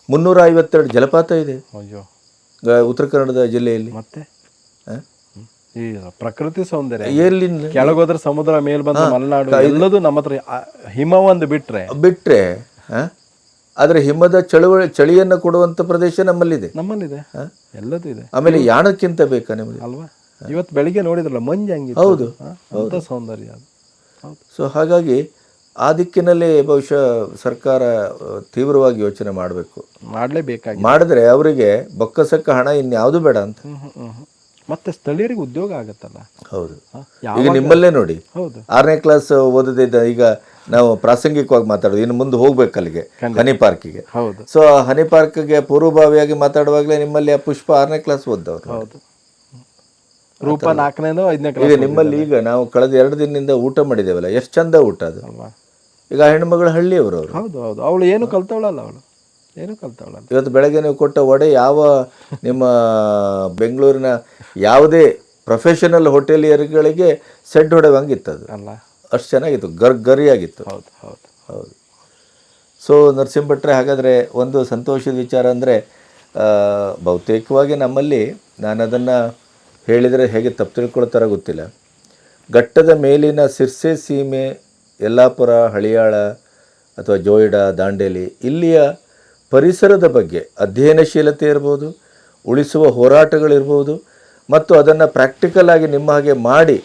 Speaker 2: 352 ಜಲಪಾತ ಇದೆ
Speaker 1: ಅಯ್ಯೋ
Speaker 2: ಉತ್ತರ ಕನ್ನಡದ ಜಿಲ್ಲೆಯಲ್ಲಿ.
Speaker 1: ಮತ್ತೆ ಈ ಪ್ರಕೃತಿ ಸೌಂದರ್ಯ
Speaker 2: ಎಲ್ಲಿ
Speaker 1: ಕೆಳಗೋದ್ರೆ ಸಮುದ್ರ, ಮೇಲ್ ಬಂದ ಮಲೆನಾಡು, ಎಲ್ಲದೂ ನಮ್ಮ ಹತ್ರ ಹಿಮ ಒಂದು ಬಿಟ್ರೆ
Speaker 2: ಆದರೆ ಹಿಮದ ಚಳಿಯನ್ನು ಕೊಡುವಂಥ ಪ್ರದೇಶ ನಮ್ಮಲ್ಲಿದೆ.
Speaker 1: ಎಲ್ಲದೂ ಇದೆ.
Speaker 2: ಆಮೇಲೆ ಯಾಣಕ್ಕಿಂತ ಬೇಕಾ ನಿಮಗೆ
Speaker 1: ಅಲ್ವಾ? ಇವತ್ತು ಬೆಳಿಗ್ಗೆ ನೋಡಿದ್ರಲ್ಲ ಮಂಜು ಹಂಗೆ.
Speaker 2: ಹೌದು,
Speaker 1: ಸೌಂದರ್ಯ ಅದು.
Speaker 2: ಸೊ ಹಾಗಾಗಿ ಆ ದಿಕ್ಕಿನಲ್ಲಿ ಬಹುಶಃ ಸರ್ಕಾರ ತೀವ್ರವಾಗಿ ಯೋಚನೆ ಮಾಡಬೇಕು,
Speaker 1: ಮಾಡಲೇಬೇಕಾಗಿ.
Speaker 2: ಮಾಡಿದ್ರೆ ಅವರಿಗೆ ಬೊಕ್ಕಸಕ್ಕ ಹಣ ಇನ್ಯಾವುದು ಬೇಡ ಅಂತ.
Speaker 1: ಮತ್ತೆ ಸ್ಥಳೀಯರಿಗೆ ಉದ್ಯೋಗ ಆಗತ್ತಲ್ಲ.
Speaker 2: ಹೌದು, ಈಗ ನಿಮ್ಮಲ್ಲೇ ನೋಡಿ, 6ನೇ ಕ್ಲಾಸ್ ಓದದಿದ್ದ ಈಗ ನಾವು ಪ್ರಾಸಂಗಿಕವಾಗಿ ಮಾತಾಡೋದು, ಇನ್ನು ಮುಂದೆ ಹೋಗ್ಬೇಕು ಅಲ್ಲಿಗೆ ಹನಿ ಪಾರ್ಕಿಗೆ. ಸೊ ಹನಿ ಪಾರ್ಕ್ಗೆ ಪೂರ್ವಭಾವಿಯಾಗಿ ಮಾತಾಡುವಾಗಲೇ ನಿಮ್ಮಲ್ಲಿ ಆ ಪುಷ್ಪ 6ನೇ ಕ್ಲಾಸ್ ಓದ್ದವ್ರು.
Speaker 1: ಹೌದು, ರೂಪ 4ನೇನೋ 5ನೇ
Speaker 2: ಕ್ಲಾಸ್. ಈಗ ನಿಮ್ಮಲ್ಲಿ ಈಗ ನಾವು ಕಳೆದ 2 ದಿನದಿಂದ ಊಟ ಮಾಡಿದ್ದೇವಲ್ಲ, ಎಷ್ಟು ಚಂದ ಊಟ ಅದು. ಈಗ ಹೆಣ್ಮಗಳು ಹಳ್ಳಿಯವರು ಅವರು.
Speaker 1: ಹೌದು ಹೌದು, ಅವಳು ಏನು ಕಲ್ತವಳಲ್ಲ,
Speaker 2: ಇವತ್ತು ಬೆಳಗ್ಗೆ ನೀವು ಕೊಟ್ಟ ವಡೆ ಯಾವ ನಿಮ್ಮ ಬೆಂಗಳೂರಿನ ಯಾವುದೇ ಪ್ರೊಫೆಷನಲ್ ಹೋಟೆಲಿಯರ್ಗಳಿಗೆ ಸೆಡ್ ಹೊಡೆವಂಗಿತ್ತು ಅದು ಅಲ್ಲ, ಅಷ್ಟು ಚೆನ್ನಾಗಿತ್ತು, ಗರಿಯಾಗಿತ್ತು.
Speaker 1: ಹೌದು ಹೌದು
Speaker 2: ಹೌದು. ಸೊ ನರಸಿಂಹ ಭಟ್ರೆ, ಹಾಗಾದರೆ ಒಂದು ಸಂತೋಷದ ವಿಚಾರ ಅಂದರೆ ಬಹುತೇಕವಾಗಿ ನಮ್ಮಲ್ಲಿ, ನಾನು ಅದನ್ನು ಹೇಳಿದರೆ ಹೇಗೆ ತಪ್ಪು ತಿಳ್ಕೊಳ್ತಾರೋ ಗೊತ್ತಿಲ್ಲ, ಘಟ್ಟದ ಮೇಲಿನ ಸಿರ್ಸೆ ಸೀಮೆ, ಯಲ್ಲಾಪುರ, ಹಳಿಯಾಳ ಅಥವಾ ಜೋಯಿಡಾ, ದಾಂಡೇಲಿ, ಇಲ್ಲಿಯ ಪರಿಸರದ ಬಗ್ಗೆ ಅಧ್ಯಯನಶೀಲತೆ ಇರ್ಬೋದು, ಉಳಿಸುವ ಹೋರಾಟಗಳಿರ್ಬೋದು, ಮತ್ತು ಅದನ್ನು ಪ್ರಾಕ್ಟಿಕಲ್ ಆಗಿ ನಿಮ್ಮ ಹಾಗೆ ಮಾಡಿ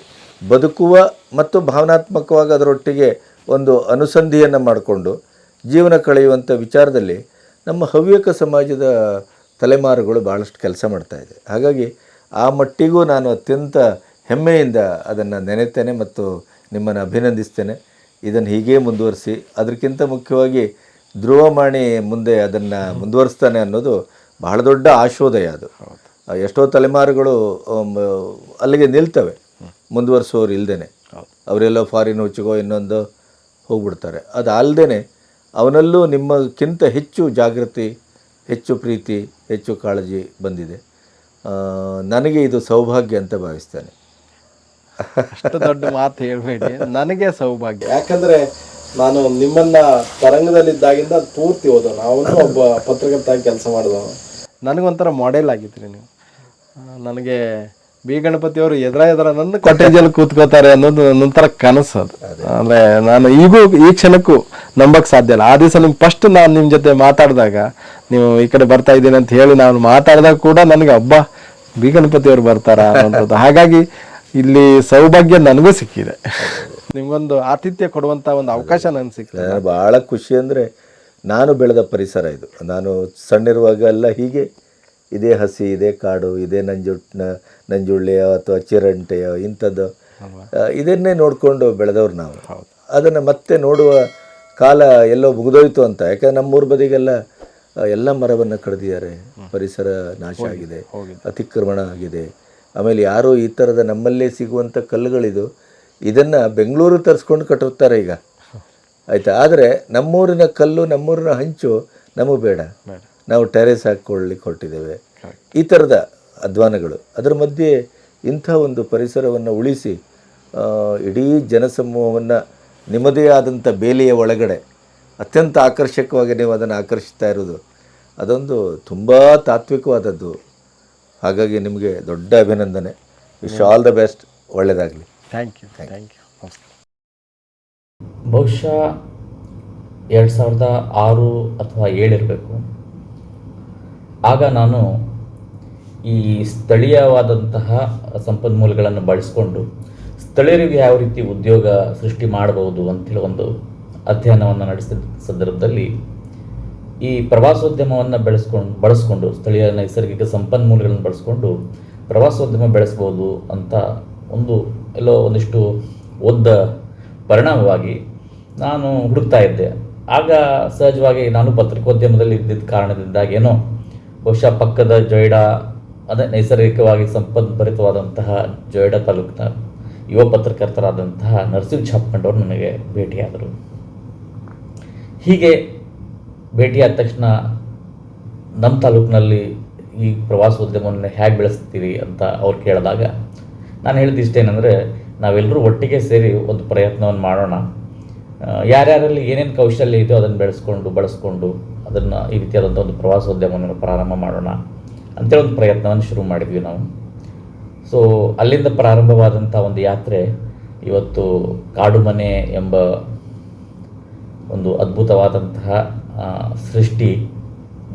Speaker 2: ಬದುಕುವ ಮತ್ತು ಭಾವನಾತ್ಮಕವಾಗಿ ಅದರೊಟ್ಟಿಗೆ ಒಂದು ಅನುಸಂಧಿಯನ್ನು ಮಾಡಿಕೊಂಡು ಜೀವನ ಕಳೆಯುವಂಥ ವಿಚಾರದಲ್ಲಿ ನಮ್ಮ ಹವ್ಯಕ ಸಮಾಜದ ತಲೆಮಾರುಗಳು ಭಾಳಷ್ಟು ಕೆಲಸ ಮಾಡ್ತಾಯಿದೆ. ಹಾಗಾಗಿ ಆ ಮಟ್ಟಿಗೂ ನಾನು ಅತ್ಯಂತ ಹೆಮ್ಮೆಯಿಂದ ಅದನ್ನು ನೆನೆತೇನೆ ಮತ್ತು ನಿಮ್ಮನ್ನು ಅಭಿನಂದಿಸ್ತೇನೆ. ಇದನ್ನು ಹೀಗೇ ಮುಂದುವರಿಸಿ, ಅದಕ್ಕಿಂತ ಮುಖ್ಯವಾಗಿ ಧ್ರುವಮಾಣಿ ಮುಂದೆ ಅದನ್ನು ಮುಂದುವರಿಸ್ತಾನೆ ಅನ್ನೋದು ಬಹಳ ದೊಡ್ಡ ಆಶೋದಯ. ಅದು ಎಷ್ಟೋ ತಲೆಮಾರುಗಳು ಅಲ್ಲಿಗೆ ನಿಲ್ತವೆ, ಮುಂದುವರಿಸೋರು ಇಲ್ಲದೇ, ಅವರೆಲ್ಲೋ ಫಾರಿನ್ ಹುಚ್ಚಿಗೋ ಇನ್ನೊಂದು ಹೋಗ್ಬಿಡ್ತಾರೆ. ಅದು ಅಲ್ಲದೆ ಅವನಲ್ಲೂ ನಿಮ್ಮಕ್ಕಿಂತ ಹೆಚ್ಚು ಜಾಗೃತಿ, ಹೆಚ್ಚು ಪ್ರೀತಿ, ಹೆಚ್ಚು ಕಾಳಜಿ ಬಂದಿದೆ. ನನಗೆ ಇದು ಸೌಭಾಗ್ಯ ಅಂತ ಭಾವಿಸ್ತೇನೆ.
Speaker 1: ಅಷ್ಟು ದೊಡ್ಡ ಮಾತು ಹೇಳಬೇಡಿ, ನನಗೆ ಸೌಭಾಗ್ಯ. ಯಾಕಂದರೆ ನಾನು ನಿಮ್ಮನ್ನ ತರಂಗದಲ್ಲಿದ್ದಾಗಿಂದ ಪೂರ್ತಿ ಓದೋಣ, ಅವನು ಒಬ್ಬ ಪತ್ರಕರ್ತಾಗಿ ಕೆಲಸ ಮಾಡಿದವನು. ನನಗೊಂಥರ ಮಾಡೆಲ್ ಆಗಿದ್ರಿ ನೀವು. ನನಗೆ ಬಿ ಗಣಪತಿಯವರು ಎದುರ ನನ್ನ ಕಾಟೇಜಲ್ಲಿ ಕೂತ್ಕೋತಾರೆ ಅನ್ನೋದು ನನ್ನೊಂಥರ ಕನಸು. ಅದು ಅಂದರೆ ನಾನು ಈ ಕ್ಷಣಕ್ಕೂ ನಂಬಕ್ಕೆ ಸಾಧ್ಯ ಇಲ್ಲ. ಆ ದಿವಸ ನಿಮ್ಗೆ ಫಸ್ಟ್ ನಾನು ನಿಮ್ಮ ಜೊತೆ ಮಾತಾಡಿದಾಗ, ನೀವು ಈ ಕಡೆ ಬರ್ತಾ ಇದ್ದೀನಿ ಅಂತ ಹೇಳಿ ನಾನು ಮಾತಾಡಿದಾಗ ಕೂಡ ನನಗೆ ಹಬ್ಬ ಬಿ ಗಣಪತಿಯವರು ಬರ್ತಾರಾ ಅನ್ನೋಂಥದ್ದು. ಹಾಗಾಗಿ ಇಲ್ಲಿ ಸೌಭಾಗ್ಯ ನನಗೂ ಸಿಕ್ಕಿದೆ. ನಿಮ್ಗೊಂದು ಆತಿಥ್ಯ ಕೊಡುವಂಥ ಒಂದು ಅವಕಾಶ ನನಗೆ ಸಿಕ್ಕಿದೆ.
Speaker 2: ಭಾಳ ಖುಷಿ. ಅಂದರೆ ನಾನು ಬೆಳೆದ ಪರಿಸರ ಇದು. ನಾನು ಸಣ್ಣಿರುವಾಗ ಎಲ್ಲ ಹೀಗೆ ಇದೇ ಹಸಿ, ಇದೇ ಕಾಡು, ಇದೇ ನಂಜುಳ್ಳೆಯೋ ಅಥವಾ ಚಿರಂಟೆಯೋ ಇಂಥದ್ದು, ಇದನ್ನೇ ನೋಡಿಕೊಂಡು ಬೆಳೆದವ್ರು ನಾವು. ಅದನ್ನು ಮತ್ತೆ ನೋಡುವ ಕಾಲ ಎಲ್ಲೋ ಮುಗಿದೋಯ್ತು ಅಂತ. ಯಾಕಂದರೆ ನಮ್ಮೂರ ಬದಿಗೆಲ್ಲ ಎಲ್ಲ ಮರವನ್ನು ಕಡಿದಿದ್ದಾರೆ, ಪರಿಸರ ನಾಶ ಆಗಿದೆ, ಅತಿಕ್ರಮಣ ಆಗಿದೆ. ಆಮೇಲೆ ಯಾರೋ ಈ ಥರದ ನಮ್ಮಲ್ಲೇ ಸಿಗುವಂಥ ಕಲ್ಲುಗಳಿದು, ಇದನ್ನು ಬೆಂಗಳೂರು ತರಿಸ್ಕೊಂಡು ಕಟ್ಟಿರ್ತಾರೆ ಈಗ, ಆಯಿತಾ. ಆದರೆ ನಮ್ಮೂರಿನ ಕಲ್ಲು, ನಮ್ಮೂರಿನ ಹಂಚು ನಮಗೆ ಬೇಡ, ನಾವು ಟೆರೇಸ್ ಹಾಕ್ಕೊಳ್ಳಿಕ್ಕೆ ಹೊರಟಿದ್ದೇವೆ. ಈ ಥರದ ಅಧ್ವಾನಗಳು. ಅದರ ಮಧ್ಯೆ ಇಂಥ ಒಂದು ಪರಿಸರವನ್ನು ಉಳಿಸಿ ಇಡೀ ಜನಸಮೂಹವನ್ನು ನಿಮ್ಮದೇ ಆದಂಥ ಬೇಲಿಯ ಒಳಗಡೆ ಅತ್ಯಂತ ಆಕರ್ಷಕವಾಗಿ ನೀವು ಅದನ್ನು ಆಕರ್ಷಿಸ್ತಾ ಇರೋದು, ಅದೊಂದು ತುಂಬ ತಾತ್ವಿಕವಾದದ್ದು. ಹಾಗಾಗಿ ನಿಮಗೆ ದೊಡ್ಡ ಅಭಿನಂದನೆ. Wish all the best. ಒಳ್ಳೆಯದಾಗಲಿ.
Speaker 1: Thank you.
Speaker 3: ಬಹುಶಃ 2006 ಅಥವಾ 2007 ಇರಬೇಕು. ಆಗ ನಾನು ಈ ಸ್ಥಳೀಯವಾದಂತಹ ಸಂಪನ್ಮೂಲಗಳನ್ನು ಬಳಸಿಕೊಂಡು ಸ್ಥಳೀಯರಿಗೆ ಯಾವ ರೀತಿ ಉದ್ಯೋಗ ಸೃಷ್ಟಿ ಮಾಡಬಹುದು ಅಂತೇಳಿ ಒಂದು ಅಧ್ಯಯನವನ್ನು ನಡೆಸಿದ ಸಂದರ್ಭದಲ್ಲಿ ಈ ಪ್ರವಾಸೋದ್ಯಮವನ್ನು ಬಳಸ್ಕೊಂಡು ಸ್ಥಳೀಯ ನೈಸರ್ಗಿಕ ಸಂಪನ್ಮೂಲಗಳನ್ನು ಬಳಸ್ಕೊಂಡು ಪ್ರವಾಸೋದ್ಯಮ ಬೆಳೆಸ್ಬೋದು ಅಂತ ಎಲ್ಲೋ ಒಂದಿಷ್ಟು ಓದ್ದ ಪರಿಣಾಮವಾಗಿ ನಾನು ಹುಡುಕ್ತಾ ಇದ್ದೆ. ಆಗ ಸಹಜವಾಗಿ ನಾನು ಪತ್ರಿಕೋದ್ಯಮದಲ್ಲಿ ಇದ್ದಿದ್ದ ಕಾರಣದಿಂದಾಗಿ ಏನೋ ಬಹುಶಃ ಪಕ್ಕದ ಜೊಯ್ಡಾ, ಅದೇ ನೈಸರ್ಗಿಕವಾಗಿ ಸಂಪದ್ಭರಿತವಾದಂತಹ ಜೊಯ್ಡಾ ತಾಲೂಕಿನ ಯುವ ಪತ್ರಕರ್ತರಾದಂತಹ ನರಸಿಂಹ ಛಾಪ್ಕಂಡವರು ನನಗೆ ಭೇಟಿಯಾದರು. ಹೀಗೆ ಭೇಟಿಯಾದ ತಕ್ಷಣ ನಮ್ಮ ತಾಲೂಕಿನಲ್ಲಿ ಈ ಪ್ರವಾಸೋದ್ಯಮವನ್ನು ಹೇಗೆ ಬೆಳೆಸ್ತೀರಿ ಅಂತ ಅವ್ರು ಕೇಳಿದಾಗ ನಾನು ಹೇಳಿದಿಷ್ಟೇನೆಂದರೆ, ನಾವೆಲ್ಲರೂ ಒಟ್ಟಿಗೆ ಸೇರಿ ಒಂದು ಪ್ರಯತ್ನವನ್ನು ಮಾಡೋಣ, ಯಾರ್ಯಾರಲ್ಲಿ ಏನೇನು ಕೌಶಲ್ಯ ಇದೆಯೋ ಅದನ್ನು ಬಳಸ್ಕೊಂಡು ಅದನ್ನು ಈ ರೀತಿಯಾದಂಥ ಒಂದು ಪ್ರವಾಸೋದ್ಯಮವನ್ನು ಪ್ರಾರಂಭ ಮಾಡೋಣ ಅಂತೇಳಿ ಒಂದು ಪ್ರಯತ್ನವನ್ನು ಶುರು ಮಾಡಿದ್ವಿ ನಾವು. ಸೊ ಅಲ್ಲಿಂದ ಪ್ರಾರಂಭವಾದಂಥ ಒಂದು ಯಾತ್ರೆ ಇವತ್ತು ಕಾಡುಮನೆ ಎಂಬ ಒಂದು ಅದ್ಭುತವಾದಂತಹ ಸೃಷ್ಟಿ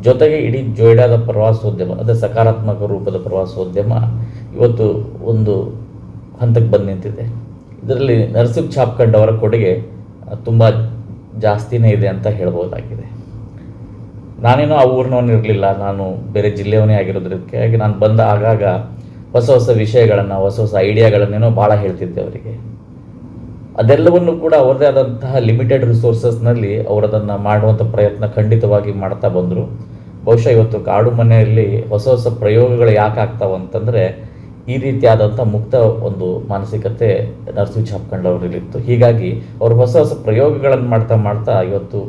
Speaker 3: ಜೊತೆಗೆ ಇಡೀ ಜೊಯ್ಡಾದ ಪ್ರವಾಸೋದ್ಯಮ, ಅದೇ ಸಕಾರಾತ್ಮಕ ರೂಪದ ಪ್ರವಾಸೋದ್ಯಮ ಇವತ್ತು ಒಂದು ಹಂತಕ್ಕೆ ಬಂದು ನಿಂತಿದೆ. ಇದರಲ್ಲಿ ನರಸಿಂಹ ಛಾಪ್ಕಂಡ್ ಅವರ ಕೊಡುಗೆ ತುಂಬ ಜಾಸ್ತಿನೇ ಇದೆ ಅಂತ ಹೇಳ್ಬೋದಾಗಿದೆ. ನಾನೇನೋ ಆ ಊರಿನವನು ಇರಲಿಲ್ಲ, ನಾನು ಬೇರೆ ಜಿಲ್ಲೆಯವನೇ ಆಗಿರೋದಕ್ಕೆ ನಾನು ಬಂದ ಆಗಾಗ ಹೊಸ ವಿಷಯಗಳನ್ನು, ಹೊಸ ಐಡಿಯಾಗಳನ್ನೇನೋ ಭಾಳ ಹೇಳ್ತಿದ್ದೆ ಅವರಿಗೆ. ಅದೆಲ್ಲವನ್ನು ಕೂಡ ಅವರದೇ ಆದಂತಹ ಲಿಮಿಟೆಡ್ ರಿಸೋರ್ಸಸ್ನಲ್ಲಿ ಅವರದನ್ನು ಮಾಡುವಂಥ ಪ್ರಯತ್ನ ಖಂಡಿತವಾಗಿ ಮಾಡ್ತಾ ಬಂದರು. ಬಹುಶಃ ಇವತ್ತು ಕಾಡು ಮನೆಯಲ್ಲಿ ಹೊಸ ಪ್ರಯೋಗಗಳು ಯಾಕೆ ಆಗ್ತಾವಂತಂದರೆ ಈ ರೀತಿಯಾದಂಥ ಮುಕ್ತ ಒಂದು ಮಾನಸಿಕತೆ ನರಸಿಂಹ ಛಾಪ್ಕಂಡ್ ಅವರಲ್ಲಿತ್ತು. ಹೀಗಾಗಿ ಅವರು ಹೊಸ ಪ್ರಯೋಗಗಳನ್ನು ಮಾಡ್ತಾ ಇವತ್ತು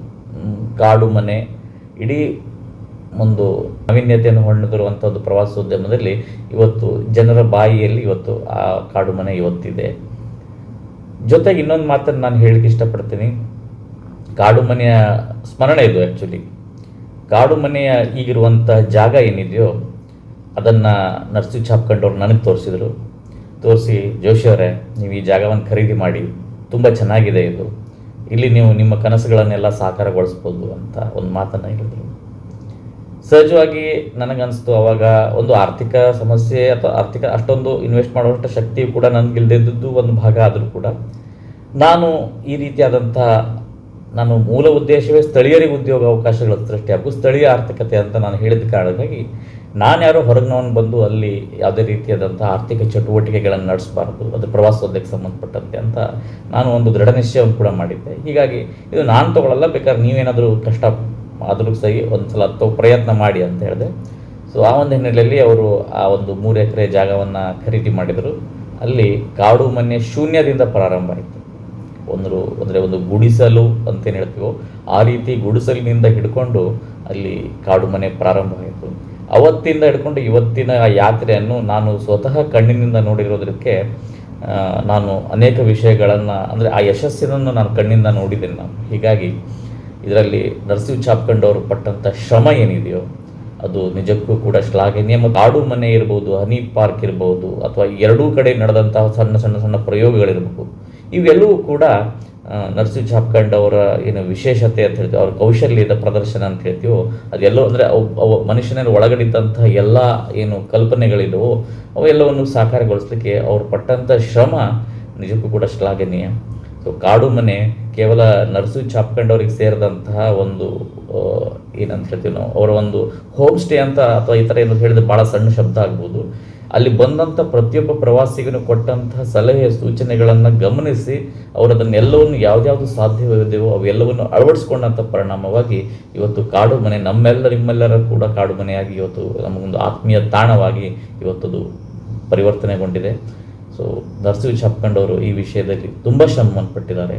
Speaker 3: ಕಾಡು ಮನೆ ಇಡೀ ಒಂದು ನಾವೀನ್ಯತೆಯನ್ನು ಹೊಂದಿರುವಂಥ ಒಂದು ಪ್ರವಾಸೋದ್ಯಮದಲ್ಲಿ ಇವತ್ತು ಜನರ ಬಾಯಿಯಲ್ಲಿ ಇವತ್ತು ಆ ಕಾಡು ಮನೆ ಇವತ್ತಿದೆ. ಜೊತೆಗೆ ಇನ್ನೊಂದು ಮಾತನ್ನು ನಾನು ಹೇಳಲಿಕ್ಕೆ ಇಷ್ಟಪಡ್ತೀನಿ. ಕಾಡು ಮನೆಯ ಸ್ಮರಣೆ ಇದು. ಆ್ಯಕ್ಚುಲಿ ಕಾಡು ಮನೆಯ ಈಗಿರುವಂಥ ಜಾಗ ಏನಿದೆಯೋ ಅದನ್ನು ನರಸಿಂಹ ಛಾಪ್ಕಂಡ್ ಅವರು ನನಗೆ ತೋರಿಸಿ, ಜೋಶಿಯವರೇ, ನೀವು ಈ ಜಾಗವನ್ನು ಖರೀದಿ ಮಾಡಿ, ತುಂಬ ಚೆನ್ನಾಗಿದೆ ಇದು, ಇಲ್ಲಿ ನೀವು ನಿಮ್ಮ ಕನಸುಗಳನ್ನೆಲ್ಲ ಸಾಕಾರಗೊಳಿಸ್ಬೋದು ಅಂತ ಒಂದು ಮಾತನ್ನು ಹೇಳಿದರು. ಸಹಜವಾಗಿ ನನಗನ್ನಿಸ್ತು ಅವಾಗ ಒಂದು ಆರ್ಥಿಕ ಸಮಸ್ಯೆ ಅಥವಾ ಅಷ್ಟೊಂದು ಇನ್ವೆಸ್ಟ್ ಮಾಡುವಷ್ಟು ಶಕ್ತಿಯು ಕೂಡ ನನಗಿಲ್ದಿದ್ದು ಒಂದು ಭಾಗ ಆದರೂ ಕೂಡ ನಾನು ಈ ರೀತಿಯಾದಂಥ ನಾನು ಮೂಲ ಉದ್ದೇಶವೇ ಸ್ಥಳೀಯರಿಗೆ ಉದ್ಯೋಗ ಅವಕಾಶಗಳ ಸೃಷ್ಟಿಯಾಗಬೇಕು, ಸ್ಥಳೀಯ ಆರ್ಥಿಕತೆ ಅಂತ ನಾನು ಹೇಳಿದ ಕಾರಣಕ್ಕಾಗಿ ನಾನು ಯಾರೋ ಹೊರಗಿನವನು ಬಂದು ಅಲ್ಲಿ ಯಾವುದೇ ರೀತಿಯಾದಂಥ ಆರ್ಥಿಕ ಚಟುವಟಿಕೆಗಳನ್ನು ನಡೆಸಬಾರ್ದು, ಅದು ಪ್ರವಾಸೋದ್ಯಕ್ಕೆ ಸಂಬಂಧಪಟ್ಟಂತೆ ಅಂತ ನಾನು ಒಂದು ದೃಢ ನಿಶ್ಚಯವನ್ನು ಕೂಡ ಮಾಡಿದ್ದೆ. ಹೀಗಾಗಿ ಇದು ನಾನು ತೊಗೊಳ್ಳಲ್ಲ, ಬೇಕಾದ್ರೆ ನೀವೇನಾದರೂ ಕಷ್ಟ ಆದರೂ ಸಹಿ ಒಂದು ಸಲ ಪ್ರಯತ್ನ ಮಾಡಿ ಅಂತ ಹೇಳಿದೆ. ಸೊ ಆ ಒಂದು ಹಿನ್ನೆಲೆಯಲ್ಲಿ ಅವರು ಆ ಒಂದು 3 ಎಕರೆ ಜಾಗವನ್ನು ಖರೀದಿ ಮಾಡಿದರು. ಅಲ್ಲಿ ಕಾಡು ಮನೆ ಶೂನ್ಯದಿಂದ ಪ್ರಾರಂಭ ಆಯಿತು. ಒಂದು ಗುಡಿಸಲು ಅಂತೇನು ಹೇಳ್ತೀವೋ ಆ ರೀತಿ ಗುಡಿಸಲಿನಿಂದ ಹಿಡ್ಕೊಂಡು ಅಲ್ಲಿ ಕಾಡು ಮನೆ ಪ್ರಾರಂಭ ಆಯಿತು. ಅವತ್ತಿಂದ ಹಿಡ್ಕೊಂಡು ಇವತ್ತಿನ ಯಾತ್ರೆಯನ್ನು ನಾನು ಸ್ವತಃ ಕಣ್ಣಿನಿಂದ ನೋಡಿರೋದಕ್ಕೆ ನಾನು ಅನೇಕ ವಿಷಯಗಳನ್ನು, ಅಂದರೆ ಆ ಯಶಸ್ಸಿನನ್ನು ನಾನು ಕಣ್ಣಿಂದ ನೋಡಿದ್ದೇನೆ ನಾನು. ಹೀಗಾಗಿ ಇದರಲ್ಲಿ ನರಸಿಂಹ ಛಾಪ್ಕಂಡ್ ಅವರು ಪಟ್ಟಂಥ ಶ್ರಮ ಏನಿದೆಯೋ ಅದು ನಿಜಕ್ಕೂ ಕೂಡ ಶ್ಲಾಘನೀಯ. ಮತ್ತು ಕಾಡು ಮನೆ ಇರ್ಬೋದು, ಹನಿ ಪಾರ್ಕ್ ಇರ್ಬೋದು, ಅಥವಾ ಎರಡೂ ಕಡೆ ನಡೆದಂತಹ ಸಣ್ಣ ಪ್ರಯೋಗಗಳಿರ್ಬೋದು, ಇವೆಲ್ಲವೂ ಕೂಡ ನರಸಿಂಹ ಛಾಪ್ಕಂಡ್ ಅವರ ಏನು ವಿಶೇಷತೆ ಅಂತ ಹೇಳ್ತೀವಿ, ಅವ್ರ ಕೌಶಲ್ಯದ ಪ್ರದರ್ಶನ ಅಂತ ಹೇಳ್ತೀವೋ ಅದೆಲ್ಲೋ, ಅಂದರೆ ಅವು ಮನುಷ್ಯನಲ್ಲಿ ಒಳಗಡಿದ್ದಂತಹ ಎಲ್ಲ ಏನು ಕಲ್ಪನೆಗಳಿದವೋ ಅವೆಲ್ಲವನ್ನು ಸಾಕಾರಗೊಳಿಸ್ಲಿಕ್ಕೆ ಅವ್ರು ಪಟ್ಟಂಥ ಶ್ರಮ ನಿಜಕ್ಕೂ ಕೂಡ ಶ್ಲಾಘನೀಯ. ಸೊ ಕಾಡು ಮನೆ ಕೇವಲ ನರಸಿಂಹ ಛಾಪ್ಕಂಡ್ ಅವ್ರಿಗೆ ಸೇರಿದಂತಹ ಒಂದು ಏನಂತ ಹೇಳ್ತೀವಿ ನಾವು, ಅವರ ಒಂದು ಹೋಮ್ ಸ್ಟೇ ಅಂತ ಅಥವಾ ಈ ಥರ ಏನು ಹೇಳಿದ್ರೆ ಭಾಳ ಸಣ್ಣ ಶಬ್ದ ಆಗ್ಬೋದು. ಅಲ್ಲಿ ಬಂದಂಥ ಪ್ರತಿಯೊಬ್ಬ ಪ್ರವಾಸಿಗನು ಕೊಟ್ಟಂತಹ ಸಲಹೆ ಸೂಚನೆಗಳನ್ನು ಗಮನಿಸಿ ಅವರದನ್ನೆಲ್ಲವನ್ನು ಯಾವ್ದ್ಯಾವುದು ಸಾಧ್ಯವಿದೆಯೋ ಅವೆಲ್ಲವನ್ನು ಅಳವಡಿಸ್ಕೊಂಡಂಥ ಪರಿಣಾಮವಾಗಿ ಇವತ್ತು ಕಾಡು ಮನೆ ನಿಮ್ಮೆಲ್ಲರ ಕೂಡ ಕಾಡು ಮನೆಯಾಗಿ ಇವತ್ತು ನಮಗೊಂದು ಆತ್ಮೀಯ ತಾಣವಾಗಿ ಇವತ್ತದು ಪರಿವರ್ತನೆಗೊಂಡಿದೆ. ಸೊ ನರಸಿಂಹ ಛಾಪ್ಕಂಡ್ ಅವರು ಈ ವಿಷಯದಲ್ಲಿ ತುಂಬ ಶ್ರಮವನ್ನು ಪಟ್ಟಿದ್ದಾರೆ.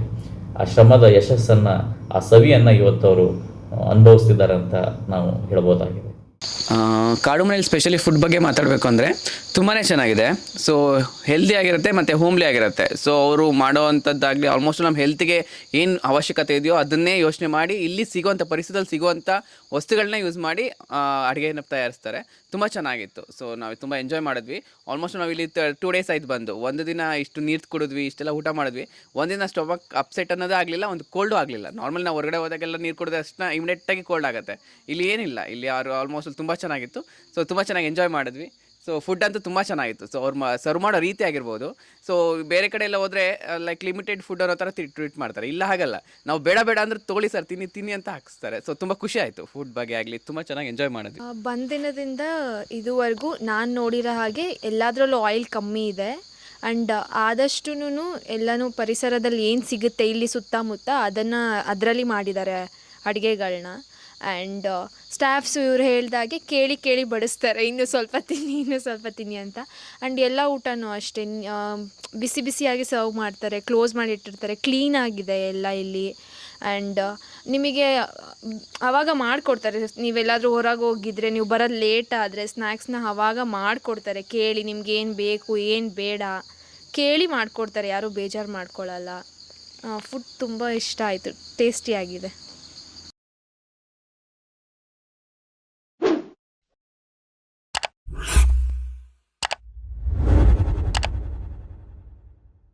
Speaker 3: ಆ ಶ್ರಮದ ಯಶಸ್ಸನ್ನು, ಆ ಸವಿಯನ್ನು ಇವತ್ತು ಅವರು ಅನುಭವಿಸ್ತಿದ್ದಾರೆ ಅಂತ ನಾವು ಹೇಳ್ಬೋದಾಗಿದೆ.
Speaker 4: ಕಾಡು ಮನೆಯಲ್ಲಿ ಸ್ಪೆಷಲಿ ಫುಡ್ ಬಗ್ಗೆ ಮಾತಾಡಬೇಕು ಅಂದರೆ ತುಂಬಾ ಚೆನ್ನಾಗಿದೆ. ಸೊ ಹೆಲ್ದಿ ಆಗಿರುತ್ತೆ ಮತ್ತು ಹೋಮ್ಲಿ ಆಗಿರುತ್ತೆ. ಸೊ ಅವರು ಮಾಡೋ ಅಂಥದ್ದಾಗಲಿ ಆಲ್ಮೋಸ್ಟ್ ನಮ್ಮ ಹೆಲ್ತ್ಗೆ ಏನು ಅವಶ್ಯಕತೆ ಇದೆಯೋ ಅದನ್ನೇ ಯೋಚನೆ ಮಾಡಿ ಇಲ್ಲಿ ಸಿಗೋವಂಥ ಪರಿಸರದಲ್ಲಿ ಸಿಗೋವಂಥ ವಸ್ತುಗಳನ್ನ ಯೂಸ್ ಮಾಡಿ ಅಡುಗೆಯನ್ನು ತಯಾರಿಸ್ತಾರೆ. ತುಂಬ ಚೆನ್ನಾಗಿತ್ತು. ಸೊ ನಾವು ತುಂಬ ಎಂಜಾಯ್ ಮಾಡಿದ್ವಿ. ಆಲ್ಮೋಸ್ಟ್ ನಾವು ಇಲ್ಲಿ 2 ಡೇಸ್ ಆಯ್ತು ಬಂದು. ಒಂದು ದಿನ ಇಷ್ಟು ನೀರು ಕುಡಿದ್ವಿ, ಇಷ್ಟೆಲ್ಲ ಊಟ ಮಾಡಿದ್ವಿ. ಒಂದಿನ ಸ್ಟೊಮಕ್ ಅಪ್ಸೆಟ್ ಅನ್ನೋದೇ ಆಗಲಿಲ್ಲ, ಒಂದು ಕೋಲ್ಡು ಆಗಲಿಲ್ಲ. ನಾರ್ಮಲ್ ನಾವು ಹೊರಗಡೆ ಹೋದಾಗೆಲ್ಲ ನೀರು ಕುಡಿದ ತಕ್ಷಣ ಇಮಿಡಿಯೇಟಾಗಿ ಕೋಲ್ಡ್ ಆಗುತ್ತೆ. ಇಲ್ಲಿ ಏನಿಲ್ಲ, ಇಲ್ಲಿ ಆಲ್ಮೋಸ್ಟ್ ತುಂಬ ಚೆನ್ನಾಗಿತ್ತು. ಸೊ ತುಂಬ ಚೆನ್ನಾಗಿ ಎಂಜಾಯ್ ಮಾಡಿದ್ವಿ. ಸೊ ಫುಡ್ ಅಂತೂ ತುಂಬ ಚೆನ್ನಾಗಿತ್ತು. ಸೊ ಅವ್ರು ಸರ್ವ್ ಮಾಡೋ ರೀತಿ ಆಗಿರ್ಬೋದು. ಸೊ ಬೇರೆ ಕಡೆ ಎಲ್ಲ ಹೋದರೆ ಲೈಕ್ ಲಿಮಿಟೆಡ್ ಫುಡ್ ಅನ್ನೋ ಥರ ಟ್ರೀಟ್ ಮಾಡ್ತಾರೆ. ಇಲ್ಲ ಹಾಗಲ್ಲ, ನಾವು ಬೇಡ ಬೇಡ ಅಂದರೆ ತೊಗೊಳ್ಳಿ ಸರ್, ತಿನ್ನಿ ಅಂತ ಹಾಕಿಸ್ತಾರೆ. ಸೊ ತುಂಬ ಖುಷಿ ಆಯಿತು ಫುಡ್ ಬಗ್ಗೆ ಆಗಲಿ, ತುಂಬ ಚೆನ್ನಾಗಿ ಎಂಜಾಯ್ ಮಾಡಿದ್ವಿ.
Speaker 5: ಬಂದಿನದಿಂದ ಇದುವರೆಗೂ ನಾನು ನೋಡಿರೋ ಹಾಗೆ ಎಲ್ಲದರಲ್ಲೂ ಆಯಿಲ್ ಕಮ್ಮಿ ಇದೆ. ಆ್ಯಂಡ್ ಆದಷ್ಟು ಎಲ್ಲನೂ ಪರಿಸರದಲ್ಲಿ ಏನು ಸಿಗುತ್ತೆ ಇಲ್ಲಿ ಸುತ್ತಮುತ್ತ ಅದರಲ್ಲಿ ಮಾಡಿದ್ದಾರೆ ಅಡುಗೆಗಳನ್ನ. ಆ್ಯಂಡ್ ಸ್ಟಾಫ್ಸ್ ಇವ್ರು ಹೇಳ್ದಾಗೆ ಕೇಳಿ ಬಡಿಸ್ತಾರೆ, ಇನ್ನೂ ಸ್ವಲ್ಪ ತಿನ್ನಿ ಅಂತ. ಆ್ಯಂಡ್ ಎಲ್ಲ ಊಟನೂ ಅಷ್ಟೇ ಬಿಸಿ ಬಿಸಿಯಾಗಿ ಸರ್ವ್ ಮಾಡ್ತಾರೆ, ಕ್ಲೋಸ್ ಮಾಡಿ ಇಟ್ಟಿರ್ತಾರೆ, ಕ್ಲೀನಾಗಿದೆ ಎಲ್ಲ ಇಲ್ಲಿ. ಆ್ಯಂಡ್ ನಿಮಗೆ ಆವಾಗ ಮಾಡಿಕೊಡ್ತಾರೆ. ನೀವೆಲ್ಲಾದರೂ ಹೊರಗೆ ಹೋಗಿದ್ರೆ, ನೀವು ಬರೋದು ಲೇಟ್ ಆದರೆ ಸ್ನ್ಯಾಕ್ಸ್ನ ಆವಾಗ ಮಾಡಿಕೊಡ್ತಾರೆ. ಕೇಳಿ ನಿಮ್ಗೆ ಏನು ಬೇಕು ಏನು ಬೇಡ ಕೇಳಿ ಮಾಡಿಕೊಡ್ತಾರೆ, ಯಾರೂ ಬೇಜಾರು ಮಾಡ್ಕೊಳ್ಳಲ್ಲ. ಫುಡ್ ತುಂಬ ಇಷ್ಟ ಆಯಿತು, ಟೇಸ್ಟಿಯಾಗಿದೆ.